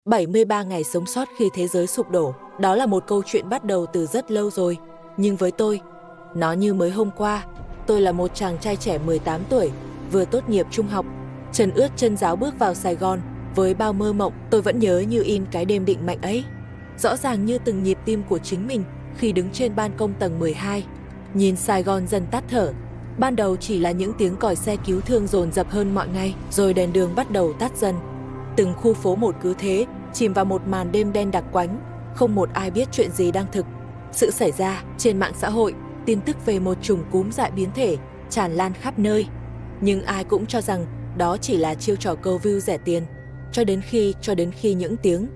73 ngày sống sót khi thế giới sụp đổ, đó là một câu chuyện bắt đầu từ rất lâu rồi. Nhưng với tôi, nó như mới hôm qua. Tôi là một chàng trai trẻ 18 tuổi, vừa tốt nghiệp trung học, chân ướt chân ráo bước vào Sài Gòn với bao mơ mộng. Tôi vẫn nhớ như in cái đêm định mệnh ấy, rõ ràng như từng nhịp tim của chính mình khi đứng trên ban công tầng 12, nhìn Sài Gòn dần tắt thở. Ban đầu chỉ là những tiếng còi xe cứu thương dồn dập hơn mọi ngày, rồi đèn đường bắt đầu tắt dần. Từng khu phố một cứ thế chìm vào một màn đêm đen đặc quánh, không một ai biết chuyện gì đang thực sự xảy ra. Trên mạng xã hội, tin tức về một chủng cúm dại biến thể tràn lan khắp nơi, nhưng ai cũng cho rằng đó chỉ là chiêu trò câu view rẻ tiền. Cho đến khi những tiếng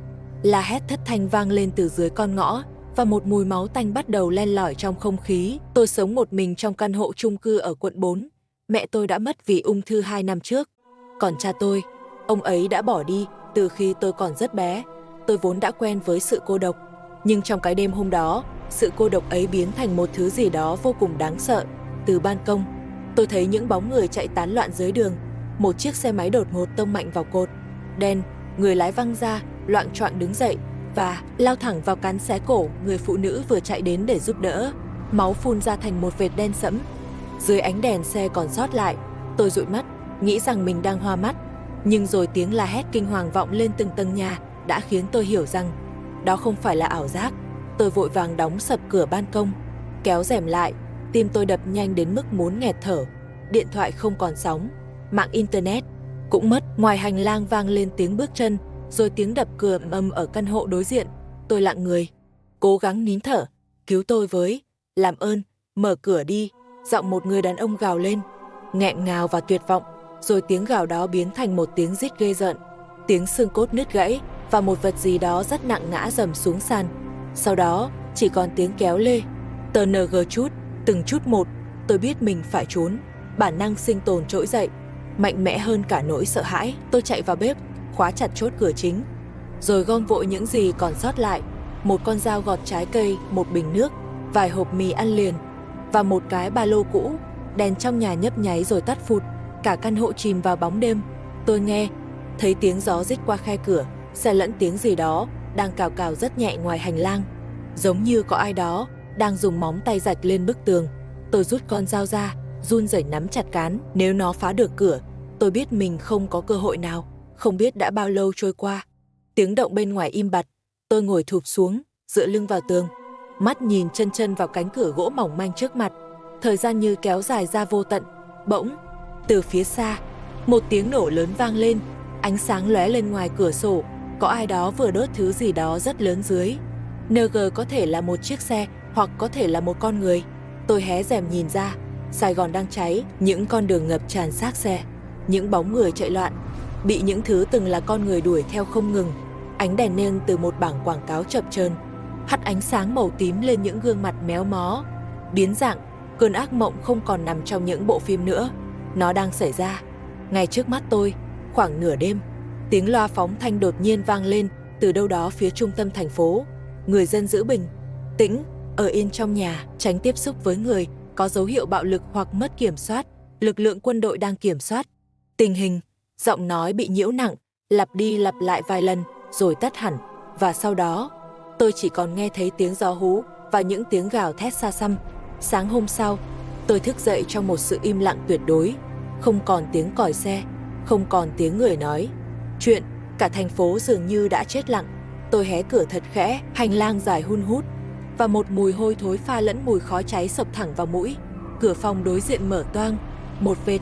la hét thất thanh vang lên từ dưới con ngõ và một mùi máu tanh bắt đầu len lỏi trong không khí. Tôi sống một mình trong căn hộ chung cư ở quận 4. Mẹ tôi đã mất vì ung thư 2 năm trước. Còn cha tôi, ông ấy đã bỏ đi từ khi tôi còn rất bé. Tôi vốn đã quen với sự cô độc, nhưng trong cái đêm hôm đó, sự cô độc ấy biến thành một thứ gì đó vô cùng đáng sợ. Từ ban công, tôi thấy những bóng người chạy tán loạn dưới đường. Một chiếc xe máy đột ngột tông mạnh vào cột đen, người lái văng ra, loạng choạng đứng dậy và lao thẳng vào cán xé cổ người phụ nữ vừa chạy đến để giúp đỡ. Máu phun ra thành một vệt đen sẫm. Dưới ánh đèn xe còn sót lại, tôi dụi mắt, nghĩ rằng mình đang hoa mắt. Nhưng rồi tiếng la hét kinh hoàng vọng lên từng tầng nhà đã khiến tôi hiểu rằng đó không phải là ảo giác. Tôi vội vàng đóng sập cửa ban công, kéo rèm lại, tim tôi đập nhanh đến mức muốn nghẹt thở. Điện thoại không còn sóng, mạng internet cũng mất. Ngoài hành lang vang lên tiếng bước chân, rồi tiếng đập cửa ầm ở căn hộ đối diện. Tôi lặng người, cố gắng nín thở. Cứu tôi với, làm ơn, mở cửa đi. Giọng một người đàn ông gào lên, nghẹn ngào và tuyệt vọng. Rồi tiếng gào đó biến thành một tiếng rít ghê rợn, tiếng xương cốt nứt gãy và một vật gì đó rất nặng ngã rầm xuống sàn. Sau đó chỉ còn tiếng kéo lê, TNG chút, từng chút một. Tôi biết mình phải trốn, bản năng sinh tồn trỗi dậy, mạnh mẽ hơn cả nỗi sợ hãi. Tôi chạy vào bếp, khóa chặt chốt cửa chính, rồi gom vội những gì còn sót lại: một con dao gọt trái cây, một bình nước, vài hộp mì ăn liền và một cái ba lô cũ. Đèn trong nhà nhấp nháy rồi tắt phụt, cả căn hộ chìm vào bóng đêm. Tôi nghe thấy tiếng gió rít qua khe cửa, xen lẫn tiếng gì đó đang cào cào rất nhẹ ngoài hành lang, giống như có ai đó đang dùng móng tay rạch lên bức tường. Tôi rút con dao ra, run rẩy nắm chặt cán. Nếu nó phá được cửa, tôi biết mình không có cơ hội nào. Không biết đã bao lâu trôi qua, tiếng động bên ngoài im bặt. Tôi ngồi thụp xuống, dựa lưng vào tường, mắt nhìn chân chân vào cánh cửa gỗ mỏng manh trước mặt. Thời gian như kéo dài ra vô tận. Bỗng, từ phía xa, một tiếng nổ lớn vang lên, ánh sáng lóe lên ngoài cửa sổ. Có ai đó vừa đốt thứ gì đó rất lớn dưới. NG có thể là một chiếc xe, hoặc có thể là một con người. Tôi hé rèm nhìn ra, Sài Gòn đang cháy, những con đường ngập tràn xác xe, những bóng người chạy loạn, bị những thứ từng là con người đuổi theo không ngừng. Ánh đèn neon từ một bảng quảng cáo chập chờn hắt ánh sáng màu tím lên những gương mặt méo mó, biến dạng. Cơn ác mộng không còn nằm trong những bộ phim nữa, nó đang xảy ra ngay trước mắt tôi. Khoảng nửa đêm, tiếng loa phóng thanh đột nhiên vang lên từ đâu đó phía trung tâm thành phố. Người dân giữ bình tĩnh, ở yên trong nhà, tránh tiếp xúc với người có dấu hiệu bạo lực hoặc mất kiểm soát. Lực lượng quân đội đang kiểm soát tình hình. Giọng nói bị nhiễu nặng, lặp đi lặp lại vài lần rồi tắt hẳn. Và sau đó, tôi chỉ còn nghe thấy tiếng gió hú và những tiếng gào thét xa xăm. Sáng hôm sau, tôi thức dậy trong một sự im lặng tuyệt đối. Không còn tiếng còi xe, không còn tiếng người nói chuyện, cả thành phố dường như đã chết lặng. Tôi hé cửa thật khẽ, hành lang dài hun hút và một mùi hôi thối pha lẫn mùi khói cháy xộc thẳng vào mũi. Cửa phòng đối diện mở toang, một vệt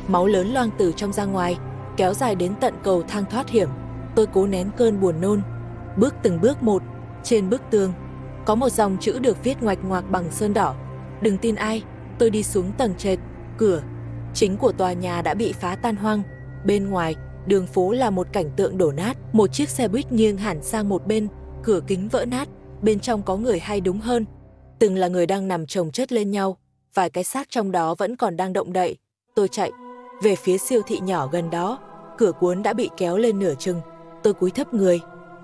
máu lớn loang từ trong ra ngoài, kéo dài đến tận cầu thang thoát hiểm. Tôi cố nén cơn buồn nôn, bước từng bước một. Trên bức tường có một dòng chữ được viết ngoạch ngoạc bằng sơn đỏ: đừng tin ai. Tôi đi xuống tầng trệt. Cửa chính của tòa nhà đã bị phá tan hoang. Bên ngoài, đường phố là một cảnh tượng đổ nát. Một chiếc xe buýt nghiêng hẳn sang một bên, cửa kính vỡ nát. Bên trong có người, hay đúng hơn, từng là người đang nằm chồng chất lên nhau. Vài cái xác trong đó vẫn còn đang động đậy. Tôi chạy về phía siêu thị nhỏ gần đó. Cửa cuốn đã bị kéo lên nửa chừng. Tôi cúi thấp người,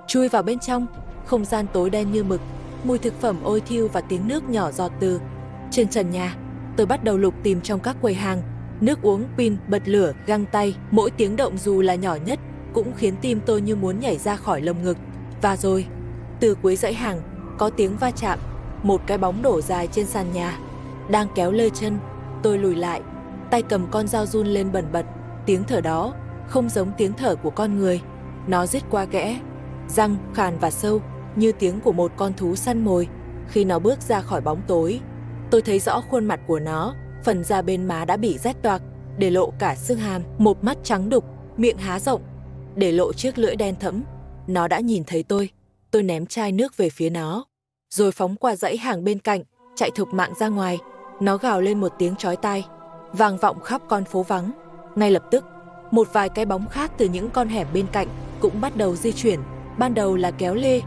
chui vào bên trong. Không gian tối đen như mực, mùi thực phẩm ôi thiêu và tiếng nước nhỏ giọt từ trên trần nhà. Tôi bắt đầu lục tìm trong các quầy hàng, nước uống, pin, bật lửa, găng tay. Mỗi tiếng động dù là nhỏ nhất cũng khiến tim tôi như muốn nhảy ra khỏi lồng ngực. Và rồi, từ cuối dãy hàng, có tiếng va chạm, một cái bóng đổ dài trên sàn nhà. Đang kéo lê chân, tôi lùi lại, tay cầm con dao run lên bần bật. Tiếng thở đó không giống tiếng thở của con người. Nó rít qua kẽ, răng khàn và sâu, như tiếng của một con thú săn mồi. Khi nó bước ra khỏi bóng tối, tôi thấy rõ khuôn mặt của nó, phần da bên má đã bị rách toạc, để lộ cả xương hàm, một mắt trắng đục, miệng há rộng, để lộ chiếc lưỡi đen thẫm. Nó đã nhìn thấy tôi ném chai nước về phía nó, rồi phóng qua dãy hàng bên cạnh, chạy thục mạng ra ngoài. Nó gào lên một tiếng chói tai, vang vọng khắp con phố vắng. Ngay lập tức, một vài cái bóng khác từ những con hẻm bên cạnh cũng bắt đầu di chuyển, ban đầu là kéo lê,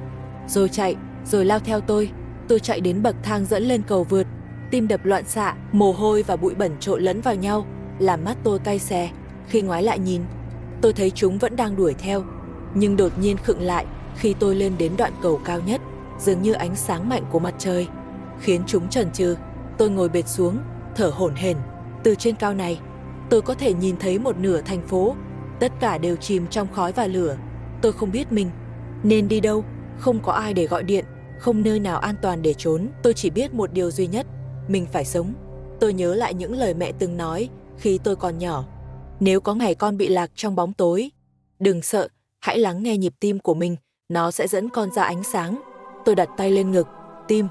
rồi chạy, rồi lao theo tôi. Tôi chạy đến bậc thang dẫn lên cầu vượt, tim đập loạn xạ, mồ hôi và bụi bẩn trộn lẫn vào nhau, làm mắt tôi cay xè. Khi ngoái lại nhìn, tôi thấy chúng vẫn đang đuổi theo, nhưng đột nhiên khựng lại khi tôi lên đến đoạn cầu cao nhất. Dường như ánh sáng mạnh của mặt trời khiến chúng chần chừ. Tôi ngồi bệt xuống, thở hổn hển. Từ trên cao này, tôi có thể nhìn thấy một nửa thành phố, tất cả đều chìm trong khói và lửa. Tôi không biết mình nên đi đâu, không có ai để gọi điện, không nơi nào an toàn để trốn. Tôi chỉ biết một điều duy nhất, mình phải sống. Tôi nhớ lại những lời mẹ từng nói khi tôi còn nhỏ. Nếu có ngày con bị lạc trong bóng tối, đừng sợ, hãy lắng nghe nhịp tim của mình, nó sẽ dẫn con ra ánh sáng. Tôi đặt tay lên ngực, tim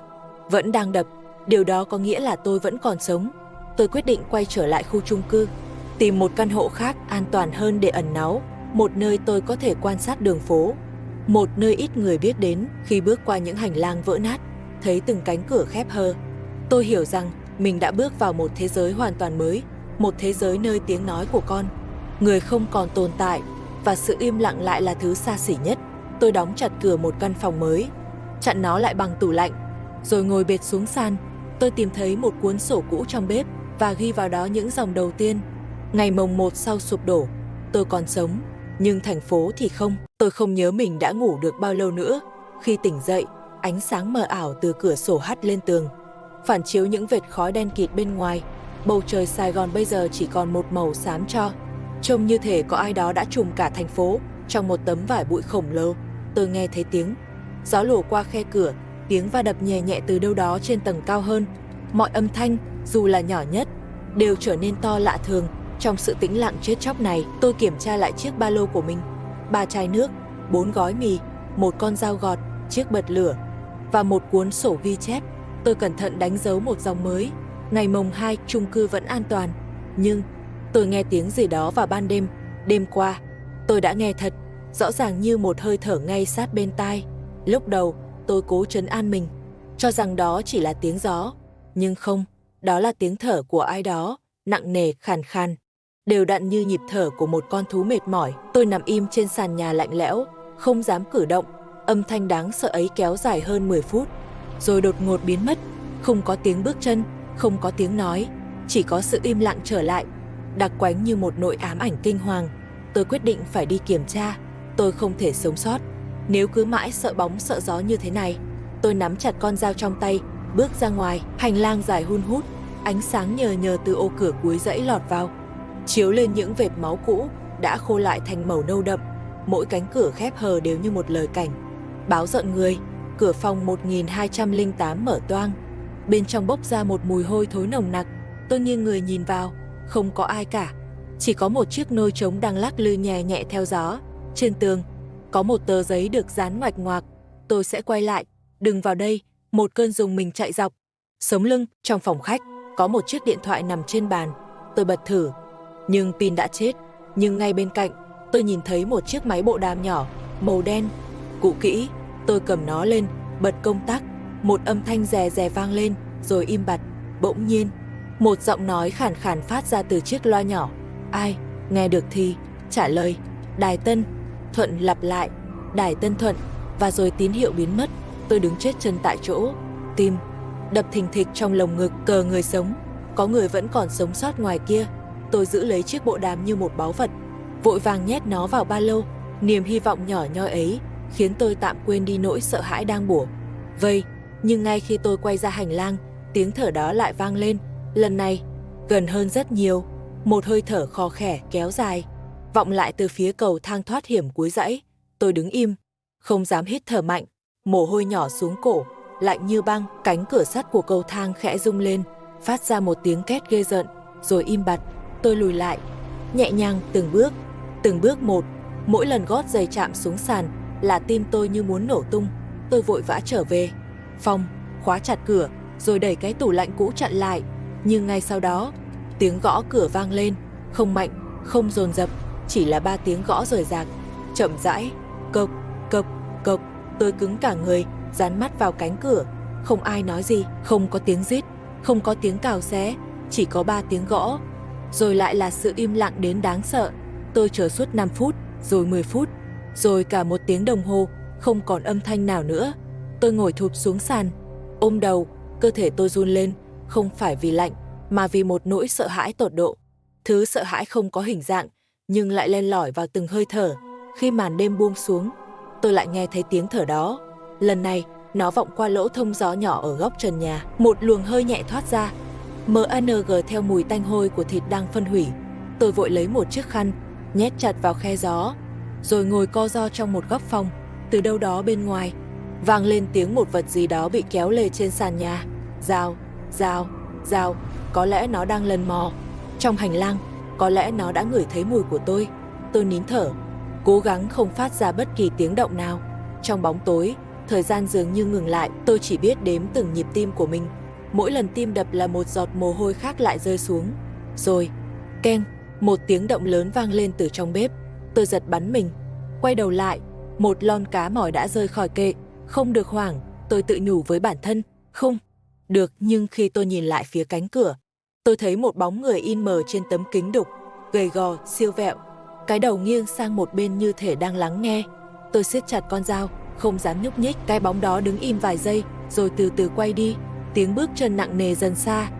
vẫn đang đập, điều đó có nghĩa là tôi vẫn còn sống. Tôi quyết định quay trở lại khu chung cư, tìm một căn hộ khác an toàn hơn để ẩn náu, một nơi tôi có thể quan sát đường phố, một nơi ít người biết đến. Khi bước qua những hành lang vỡ nát, thấy từng cánh cửa khép hờ, tôi hiểu rằng mình đã bước vào một thế giới hoàn toàn mới, một thế giới nơi tiếng nói của con người không còn tồn tại, và sự im lặng lại là thứ xa xỉ nhất. Tôi đóng chặt cửa một căn phòng mới, chặn nó lại bằng tủ lạnh, rồi ngồi bệt xuống sàn. Tôi tìm thấy một cuốn sổ cũ trong bếp và ghi vào đó những dòng đầu tiên. Ngày mồng 1 sau sụp đổ, tôi còn sống, nhưng thành phố thì không. Tôi không nhớ mình đã ngủ được bao lâu nữa. Khi tỉnh dậy, ánh sáng mờ ảo từ cửa sổ hắt lên tường, phản chiếu những vệt khói đen kịt bên ngoài. Bầu trời Sài Gòn bây giờ chỉ còn một màu xám tro, trông như thể có ai đó đã trùm cả thành phố trong một tấm vải bụi khổng lồ. Tôi nghe thấy tiếng gió lùa qua khe cửa, tiếng va đập nhẹ nhẹ từ đâu đó trên tầng cao hơn. Mọi âm thanh, dù là nhỏ nhất, đều trở nên to lạ thường trong sự tĩnh lặng chết chóc này. Tôi kiểm tra lại chiếc ba lô của mình: 3 chai nước, 4 gói mì, một con dao gọt, chiếc bật lửa và một cuốn sổ ghi chép. Tôi cẩn thận đánh dấu một dòng mới: ngày mồng 2, chung cư vẫn an toàn. Nhưng tôi nghe tiếng gì đó vào ban đêm. Đêm qua, tôi đã nghe thật rõ ràng, như một hơi thở ngay sát bên tai. Lúc đầu, tôi cố trấn an mình, cho rằng đó chỉ là tiếng gió. Nhưng không, đó là tiếng thở của ai đó, nặng nề, khàn khàn, đều đặn như nhịp thở của một con thú mệt mỏi. Tôi nằm im trên sàn nhà lạnh lẽo, không dám cử động. Âm thanh đáng sợ ấy kéo dài hơn 10 phút, rồi đột ngột biến mất. Không có tiếng bước chân, không có tiếng nói, chỉ có sự im lặng trở lại, đặc quánh như một nỗi ám ảnh kinh hoàng. Tôi quyết định phải đi kiểm tra. Tôi không thể sống sót nếu cứ mãi sợ bóng sợ gió như thế này. Tôi nắm chặt con dao trong tay, bước ra ngoài. Hành lang dài hun hút, ánh sáng nhờ nhờ từ ô cửa cuối dãy lọt vào, chiếu lên những vệt máu cũ đã khô lại thành màu nâu đậm. Mỗi cánh cửa khép hờ đều như một lời cảnh báo giận người. Cửa phòng 1208 mở toang, bên trong bốc ra một mùi hôi thối nồng nặc. Tôi nghiêng người nhìn vào, không có ai cả, chỉ có một chiếc nôi trống đang lắc lư nhẹ nhẹ theo gió. Trên tường có một tờ giấy được dán ngoạch ngoạc: tôi sẽ quay lại, đừng vào đây. Một cơn rùng mình chạy dọc sống lưng. Trong phòng khách có một chiếc điện thoại nằm trên bàn. Tôi bật thử, nhưng pin đã chết. Nhưng ngay bên cạnh, tôi nhìn thấy một chiếc máy bộ đàm nhỏ, màu đen, cũ kỹ. Tôi cầm nó lên, bật công tắc. Một âm thanh rè rè vang lên, rồi im bặt. Bỗng nhiên, một giọng nói khàn khàn phát ra từ chiếc loa nhỏ. Ai? Nghe được thì trả lời: Đài Tân Thuận. Lặp lại: Đài Tân Thuận. Và rồi tín hiệu biến mất. Tôi đứng chết chân tại chỗ, tim đập thình thịch trong lồng ngực. Cờ người sống, có người vẫn còn sống sót ngoài kia. Tôi giữ lấy chiếc bộ đàm như một báu vật, vội vàng nhét nó vào ba lô. Niềm hy vọng nhỏ nhoi ấy khiến tôi tạm quên đi nỗi sợ hãi đang bủa vây. Nhưng ngay khi tôi quay ra hành lang, tiếng thở đó lại vang lên, lần này gần hơn rất nhiều. Một hơi thở khò khè kéo dài, vọng lại từ phía cầu thang thoát hiểm cuối dãy. Tôi đứng im, không dám hít thở mạnh, mồ hôi nhỏ xuống cổ, lạnh như băng. Cánh cửa sắt của cầu thang khẽ rung lên, phát ra một tiếng két ghê rợn, rồi im bặt. Tôi lùi lại, nhẹ nhàng từng bước một. Mỗi lần gót giày chạm xuống sàn là tim tôi như muốn nổ tung. Tôi vội vã trở về phòng, khóa chặt cửa, rồi đẩy cái tủ lạnh cũ chặn lại. Nhưng ngay sau đó, tiếng gõ cửa vang lên, không mạnh, không dồn dập, chỉ là 3 tiếng gõ rời rạc, chậm rãi, cộc, cộc, cộc. Tôi cứng cả người, dán mắt vào cánh cửa. Không ai nói gì, không có tiếng rít, không có tiếng cào xé, chỉ có 3 tiếng gõ. Rồi lại là sự im lặng đến đáng sợ. Tôi chờ suốt 5 phút, rồi 10 phút, rồi cả 1 tiếng đồng hồ, không còn âm thanh nào nữa. Tôi ngồi thụp xuống sàn, ôm đầu, cơ thể tôi run lên, không phải vì lạnh, mà vì một nỗi sợ hãi tột độ. Thứ sợ hãi không có hình dạng, nhưng lại len lỏi vào từng hơi thở. Khi màn đêm buông xuống, tôi lại nghe thấy tiếng thở đó. Lần này, nó vọng qua lỗ thông gió nhỏ ở góc trần nhà. Một luồng hơi nhẹ thoát ra, MNG theo mùi tanh hôi của thịt đang phân hủy. Tôi vội lấy một chiếc khăn, nhét chặt vào khe gió, rồi ngồi co ro trong một góc phòng. Từ đâu đó bên ngoài, vang lên tiếng một vật gì đó bị kéo lê trên sàn nhà. Dao, dao, dao. Có lẽ nó đang lần mò trong hành lang, có lẽ nó đã ngửi thấy mùi của tôi. Tôi nín thở, cố gắng không phát ra bất kỳ tiếng động nào. Trong bóng tối, thời gian dường như ngừng lại. Tôi chỉ biết đếm từng nhịp tim của mình. Mỗi lần tim đập là một giọt mồ hôi khác lại rơi xuống. Rồi, keng, một tiếng động lớn vang lên từ trong bếp. Tôi giật bắn mình, quay đầu lại, một lon cá mòi đã rơi khỏi kệ. Không được hoảng, tôi tự nhủ với bản thân, không được. Nhưng khi tôi nhìn lại phía cánh cửa, tôi thấy một bóng người in mờ trên tấm kính đục, gầy gò, siêu vẹo, cái đầu nghiêng sang một bên như thể đang lắng nghe. Tôi siết chặt con dao, không dám nhúc nhích. Cái bóng đó đứng im vài giây, rồi từ từ quay đi. Tiếng bước chân nặng nề dần xa,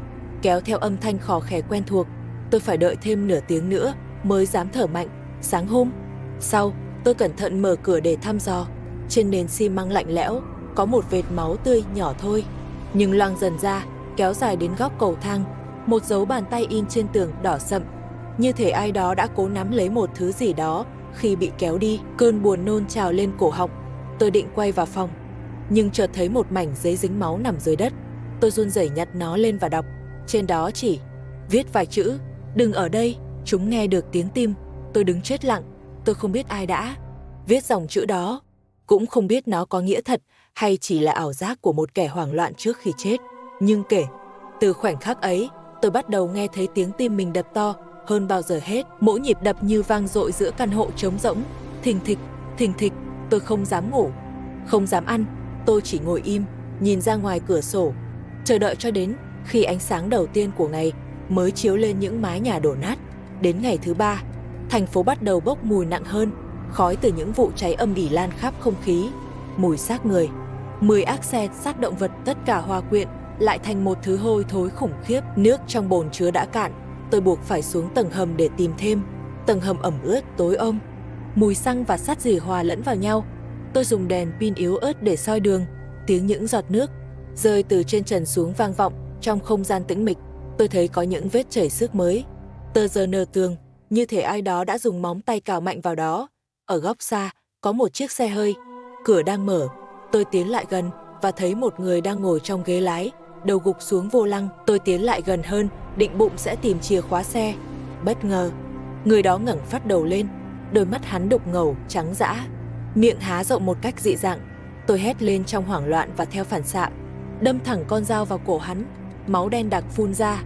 kéo theo âm thanh khò khè quen thuộc. Tôi phải đợi thêm nửa tiếng nữa mới dám thở mạnh. Sáng hôm sau, tôi cẩn thận mở cửa để thăm dò. Trên nền xi măng lạnh lẽo, có một vệt máu tươi nhỏ thôi, nhưng loang dần ra, kéo dài đến góc cầu thang. Một dấu bàn tay in trên tường đỏ sậm, như thể ai đó đã cố nắm lấy một thứ gì đó khi bị kéo đi. Cơn buồn nôn trào lên cổ họng. Tôi định quay vào phòng, nhưng chợt thấy một mảnh giấy dính máu nằm dưới đất. Tôi run rẩy nhặt nó lên và đọc. Trên đó chỉ viết vài chữ: đừng ở đây. Chúng nghe được tiếng tim. Tôi đứng chết lặng. Tôi không biết ai đã viết dòng chữ đó, cũng không biết nó có nghĩa thật hay chỉ là ảo giác của một kẻ hoảng loạn trước khi chết. Nhưng kể từ khoảnh khắc ấy, tôi bắt đầu nghe thấy tiếng tim mình đập to hơn bao giờ hết. Mỗi nhịp đập như vang dội giữa căn hộ trống rỗng. Thình thịch, thình thịch. Tôi không dám ngủ, không dám ăn. Tôi chỉ ngồi im, nhìn ra ngoài cửa sổ, chờ đợi cho đến khi ánh sáng đầu tiên của ngày mới chiếu lên những mái nhà đổ nát. Đến ngày thứ 3, thành phố bắt đầu bốc mùi nặng hơn. Khói từ những vụ cháy âm ỉ lan khắp không khí. Mùi xác người, 10 ác xe, xác động vật, tất cả hòa quyện lại thành một thứ hôi thối khủng khiếp. Nước trong bồn chứa đã cạn. Tôi buộc phải xuống tầng hầm để tìm thêm. Tầng hầm ẩm ướt, tối om. Mùi xăng và sắt rỉ hòa lẫn vào nhau. Tôi dùng đèn pin yếu ớt để soi đường. Tiếng những giọt nước rơi từ trên trần xuống vang vọng trong không gian tĩnh mịch. Tôi thấy có những vết chảy xước mới tơ giờ nờ tường, như thể ai đó đã dùng móng tay cào mạnh vào đó. Ở góc xa, có một chiếc xe hơi, cửa đang mở. Tôi tiến lại gần và thấy một người đang ngồi trong ghế lái, đầu gục xuống vô lăng. Tôi tiến lại gần hơn, định bụng sẽ tìm chìa khóa xe. Bất ngờ, người đó ngẩng phát đầu lên, đôi mắt hắn đục ngầu, trắng dã, miệng há rộng một cách dị dạng. Tôi hét lên trong hoảng loạn và theo phản xạ đâm thẳng con dao vào cổ hắn. Máu đen đặc phun ra,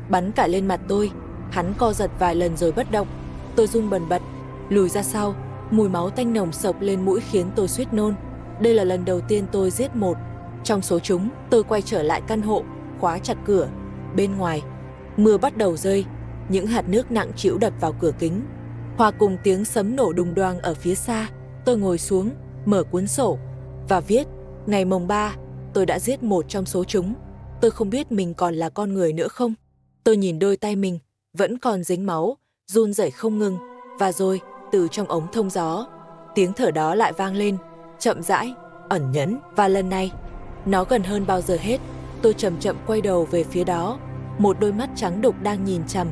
bắn cả lên mặt tôi. Hắn co giật vài lần rồi bất động. Tôi run bần bật, lùi ra sau. Mùi máu tanh nồng sộc lên mũi khiến tôi suýt nôn. Đây là lần đầu tiên tôi giết một trong số chúng. Tôi quay trở lại căn hộ, khóa chặt cửa. Bên ngoài, mưa bắt đầu rơi. Những hạt nước nặng trĩu đập vào cửa kính, hòa cùng tiếng sấm nổ đùng đoang ở phía xa. Tôi ngồi xuống, mở cuốn sổ và viết. Ngày mồng 3, tôi đã giết một trong số chúng. Tôi không biết mình còn là con người nữa không. Tôi nhìn đôi tay mình, vẫn còn dính máu, run rẩy không ngừng. Và rồi, từ trong ống thông gió, tiếng thở đó lại vang lên, chậm rãi, ẩn nhẫn. Và lần này, nó gần hơn bao giờ hết. Tôi chậm chậm quay đầu về phía đó. Một đôi mắt trắng đục đang nhìn chằm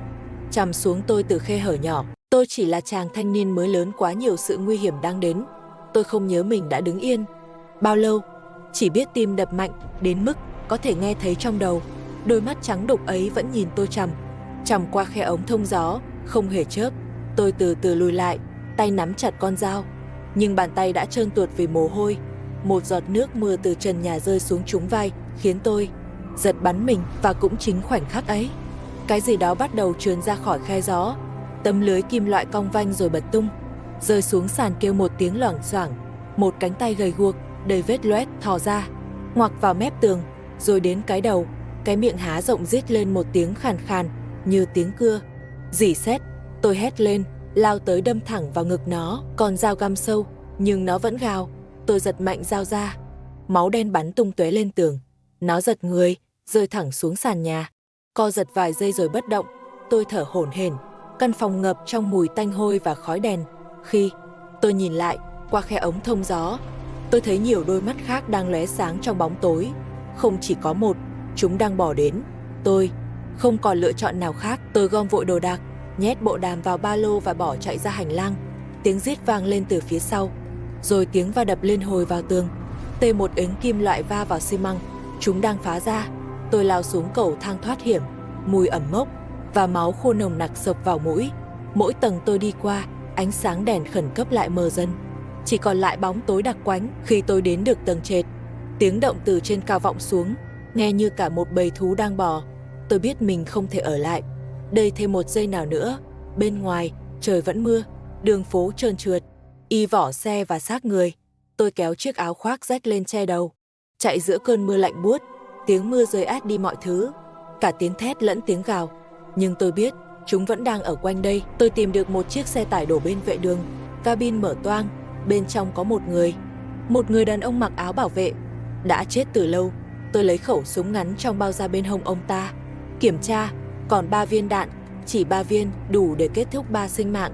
chằm xuống tôi từ khe hở nhỏ. Tôi chỉ là chàng thanh niên mới lớn quá nhiều sự nguy hiểm đang đến. Tôi không nhớ mình đã đứng yên bao lâu, chỉ biết tim đập mạnh đến mức có thể nghe thấy trong đầu. Đôi mắt trắng đục ấy vẫn nhìn tôi chằm chằm qua khe ống thông gió, không hề chớp. Tôi từ từ lùi lại, tay nắm chặt con dao, nhưng bàn tay đã trơn tuột vì mồ hôi. Một giọt nước mưa từ trần nhà rơi xuống trúng vai, khiến tôi giật bắn mình. Và cũng chính khoảnh khắc ấy, cái gì đó bắt đầu trườn ra khỏi khe gió. Tấm lưới kim loại cong vanh rồi bật tung, rơi xuống sàn kêu một tiếng loảng xoảng. Một cánh tay gầy guộc, đầy vết loét thò ra, ngoặc vào mép tường, rồi đến cái đầu. Cái miệng há rộng rít lên một tiếng khàn khàn, như tiếng cưa. Rỉ sét, tôi hét lên, lao tới đâm thẳng vào ngực nó. Con dao găm sâu, nhưng nó vẫn gào. Tôi giật mạnh dao ra, máu đen bắn tung tóe lên tường. Nó giật người, rơi thẳng xuống sàn nhà. Co giật vài giây rồi bất động. Tôi thở hổn hển. Căn phòng ngập trong mùi tanh hôi và khói đèn. Khi tôi nhìn lại qua khe ống thông gió, tôi thấy nhiều đôi mắt khác đang lóe sáng trong bóng tối. Không chỉ có một, chúng đang bỏ đến. Tôi không còn lựa chọn nào khác. Tôi gom vội đồ đạc, nhét bộ đàm vào ba lô và bỏ chạy ra hành lang. Tiếng rít vang lên từ phía sau, rồi tiếng va đập liên hồi vào tường. Một ếnh kim loại va vào xi măng. Chúng đang phá ra. Tôi lao xuống cầu thang thoát hiểm. Mùi ẩm mốc và máu khô nồng nặc xộc vào mũi. Mỗi tầng tôi đi qua, ánh sáng đèn khẩn cấp lại mờ dần, chỉ còn lại bóng tối đặc quánh. Khi tôi đến được tầng trệt, tiếng động từ trên cao vọng xuống, nghe như cả một bầy thú đang bò. Tôi biết mình không thể ở lại đây thêm một giây nào nữa. Bên ngoài, trời vẫn mưa, đường phố trơn trượt, y vỏ xe và xác người. Tôi kéo chiếc áo khoác rách lên che đầu, chạy giữa cơn mưa lạnh buốt. Tiếng mưa rơi át đi mọi thứ, cả tiếng thét lẫn tiếng gào. Nhưng tôi biết, chúng vẫn đang ở quanh đây. Tôi tìm được một chiếc xe tải đổ bên vệ đường, cabin mở toang. Bên trong có một người đàn ông mặc áo bảo vệ, đã chết từ lâu. Tôi lấy khẩu súng ngắn trong bao da bên hông ông ta, kiểm tra, còn 3 viên đạn, chỉ 3 viên đủ để kết thúc 3 sinh mạng,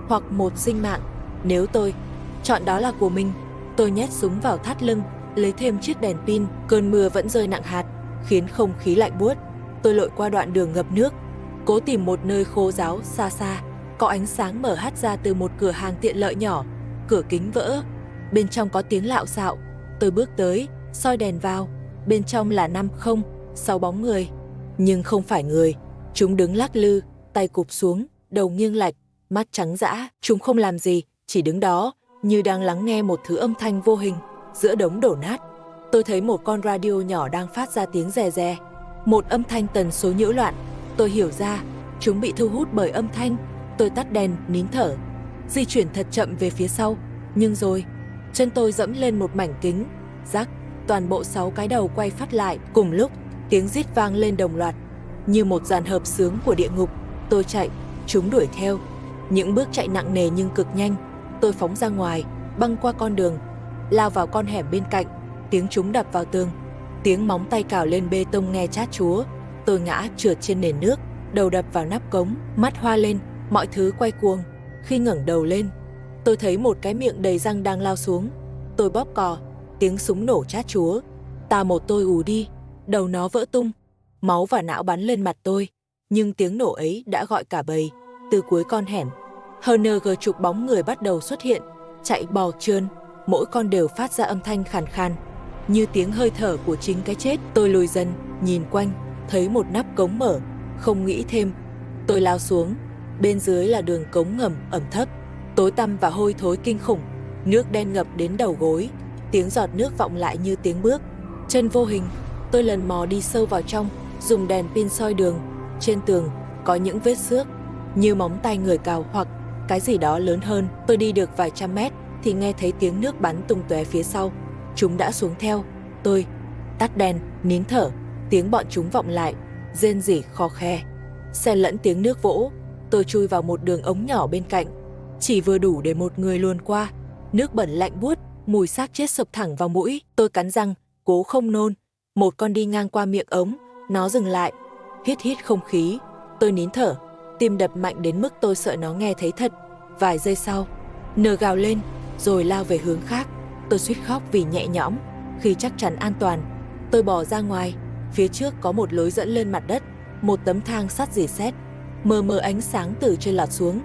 hoặc 1 sinh mạng nếu tôi chọn đó là của mình. Tôi nhét súng vào thắt lưng, lấy thêm chiếc đèn pin. Cơn mưa vẫn rơi nặng hạt, khiến không khí lạnh buốt. Tôi lội qua đoạn đường ngập nước, cố tìm một nơi khô ráo. Xa xa có ánh sáng mở hắt ra từ một cửa hàng tiện lợi nhỏ. Cửa kính vỡ, bên trong có tiếng lạo xạo. Tôi bước tới, soi đèn vào. Bên trong là 6 bóng người, nhưng không phải người. Chúng đứng lắc lư, tay cụp xuống, đầu nghiêng lệch, mắt trắng dã. Chúng không làm gì, chỉ đứng đó như đang lắng nghe một thứ âm thanh vô hình giữa đống đổ nát. Tôi thấy một con radio nhỏ đang phát ra tiếng rè rè, một âm thanh tần số nhiễu loạn. Tôi hiểu ra, chúng bị thu hút bởi âm thanh. Tôi tắt đèn, nín thở, di chuyển thật chậm về phía sau. Nhưng rồi, chân tôi dẫm lên một mảnh kính, rắc, toàn bộ 6 cái đầu quay phát lại. Cùng lúc, tiếng rít vang lên đồng loạt, như một dàn hợp xướng của địa ngục. Tôi chạy, chúng đuổi theo. Những bước chạy nặng nề nhưng cực nhanh. Tôi phóng ra ngoài, băng qua con đường, lao vào con hẻm bên cạnh. Tiếng chúng đập vào tường, tiếng móng tay cào lên bê tông nghe chát chúa. Tôi ngã trượt trên nền nước, đầu đập vào nắp cống, mắt hoa lên, mọi thứ quay cuồng. Khi ngẩng đầu lên, tôi thấy một cái miệng đầy răng đang lao xuống. Tôi bóp cò, tiếng súng nổ chát chúa. Một tôi ù đi, đầu nó vỡ tung, máu và não bắn lên mặt tôi. Nhưng tiếng nổ ấy đã gọi cả bầy. Từ cuối con hẻm, hơn chục bóng người bắt đầu xuất hiện, chạy bò trườn, mỗi con đều phát ra âm thanh khàn khàn, như tiếng hơi thở của chính cái chết. Tôi lùi dần, nhìn quanh, thấy một nắp cống mở, không nghĩ thêm. Tôi lao xuống, bên dưới là đường cống ngầm ẩm thấp, tối tăm và hôi thối kinh khủng. Nước đen ngập đến đầu gối, tiếng giọt nước vọng lại như tiếng bước chân vô hình. Tôi lần mò đi sâu vào trong, dùng đèn pin soi đường. Trên tường có những vết xước, như móng tay người cào hoặc cái gì đó lớn hơn. Tôi đi được vài trăm mét thì nghe thấy tiếng nước bắn tung tóe phía sau. Chúng đã xuống theo. Tôi tắt đèn, nín thở. Tiếng bọn chúng vọng lại, rên rỉ khò khe, xen lẫn tiếng nước vỗ. Tôi chui vào một đường ống nhỏ bên cạnh, chỉ vừa đủ để một người luồn qua. Nước bẩn lạnh buốt, mùi xác chết sộc thẳng vào mũi. Tôi cắn răng, cố không nôn. Một con đi ngang qua miệng ống, nó dừng lại, hít không khí. Tôi nín thở, tim đập mạnh đến mức tôi sợ nó nghe thấy thật. Vài giây sau, nờ gào lên, rồi lao về hướng khác. Tôi suýt khóc vì nhẹ nhõm. Khi chắc chắn an toàn, tôi bò ra ngoài. Phía trước có một lối dẫn lên mặt đất, một tấm thang sắt rỉ sét, mờ mờ ánh sáng từ trên lọt xuống.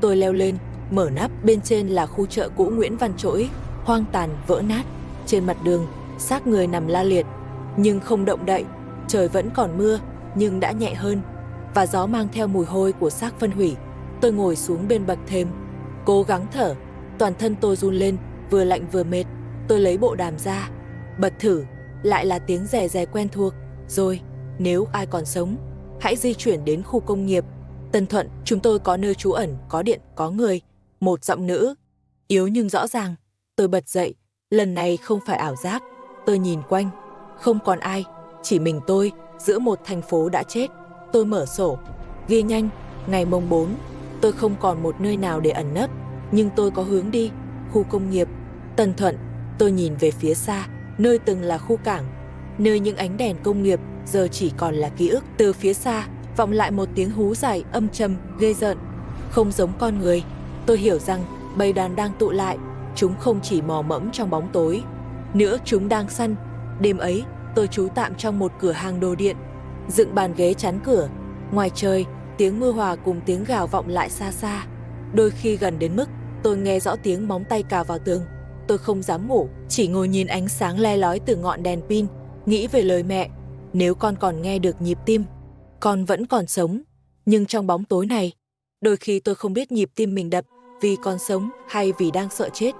Tôi leo lên, mở nắp, bên trên là khu chợ cũ Nguyễn Văn Trỗi, hoang tàn, vỡ nát. Trên mặt đường, xác người nằm la liệt, nhưng không động đậy. Trời vẫn còn mưa, nhưng đã nhẹ hơn, và gió mang theo mùi hôi của xác phân hủy. Tôi ngồi xuống bên bậc thềm, cố gắng thở. Toàn thân tôi run lên, vừa lạnh vừa mệt. Tôi lấy bộ đàm ra, bật thử, lại là tiếng rè rè quen thuộc. Rồi, nếu ai còn sống, hãy di chuyển đến khu công nghiệp Tân Thuận, chúng tôi có nơi trú ẩn, có điện, có người. Một giọng nữ, yếu nhưng rõ ràng. Tôi bật dậy, lần này không phải ảo giác. Tôi nhìn quanh, không còn ai, chỉ mình tôi, giữa một thành phố đã chết. Tôi mở sổ, ghi nhanh, ngày mùng 4. Tôi không còn một nơi nào để ẩn nấp, nhưng tôi có hướng đi, khu công nghiệp Tân Thuận. Tôi nhìn về phía xa, nơi từng là khu cảng, nơi những ánh đèn công nghiệp giờ chỉ còn là ký ức. Từ phía xa, vọng lại một tiếng hú dài âm trầm, ghê rợn, không giống con người. Tôi hiểu rằng bầy đàn đang tụ lại, chúng không chỉ mò mẫm trong bóng tối, nữa chúng đang săn. Đêm ấy, tôi trú tạm trong một cửa hàng đồ điện, dựng bàn ghế chắn cửa. Ngoài trời, tiếng mưa hòa cùng tiếng gào vọng lại xa xa. Đôi khi gần đến mức tôi nghe rõ tiếng móng tay cào vào tường. Tôi không dám ngủ, chỉ ngồi nhìn ánh sáng le lói từ ngọn đèn pin, nghĩ về lời mẹ. Nếu con còn nghe được nhịp tim, con vẫn còn sống. Nhưng trong bóng tối này, đôi khi tôi không biết nhịp tim mình đập vì còn sống hay vì đang sợ chết.